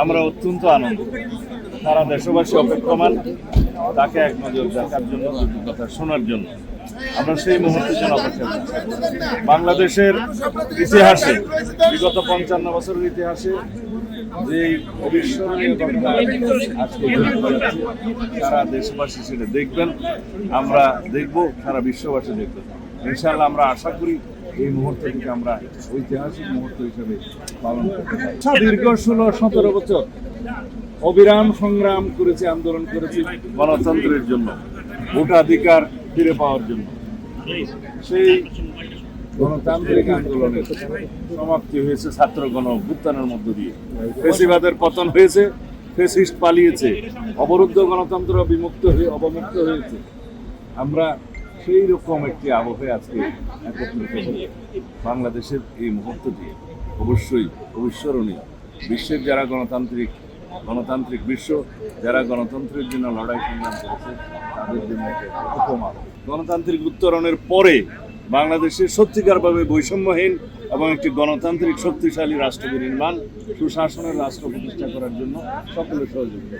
আমরা অত্যন্ত আনন্দিত। সারা দেশবাসী অপেক্ষমান তাকে এক নজর দেখার জন্য, কথা শোনার জন্য। আমরা সেই মুহূর্তের জন্য অপেক্ষা করছি। বাংলাদেশের ইতিহাসে, বিগত 55 বছরের ইতিহাসে যে অবিস্মরণীয় ঘটনা আজকে সারা দেশবাসী সেটা দেখবেন, আমরা দেখব, সারা বিশ্ববাসী দেখবেন। ইনশাআল্লাহ আমরা আশা করি এই মুহূর্তটিকে আমরা ঐতিহাসিক মুহূর্ত হিসেবে পালন করতে পারি। দীর্ঘ 16-17 বছর অবিরাম সংগ্রাম করেছি, আন্দোলন করেছি গণতন্ত্রের জন্য, ভোটাধিকার ফিরে পাওয়ার জন্য। সেই গণতান্ত্রিক আন্দোলনের সমাপ্তি হয়েছে ছাত্র গণ অভ্যুত্থানের মধ্য দিয়ে। ফ্যাসিবাদের পতন হয়েছে, ফ্যাসিস্ট পালিয়েছে, অবরুদ্ধ গণতন্ত্র অবমুক্ত হয়েছে। আমরা সেই রকম একটি আবহে আজকে একত্রিত হই। বাংলাদেশের এই মুহূর্তটি অবশ্যই অবিস্মরণীয়। বিশ্বের যারা গণতান্ত্রিক বিশ্ব, যারা গণতন্ত্রের জন্য লড়াই সংগ্রাম করেছে, তাদের জন্য উপমা। গণতান্ত্রিক উত্তরণের পরে বাংলাদেশের সত্যিকারভাবে বৈষম্যহীন এবং একটি গণতান্ত্রিক শক্তিশালী রাষ্ট্র নির্মাণ, সুশাসনের রাষ্ট্র প্রতিষ্ঠা করার জন্য সকলের সহযোগিতা।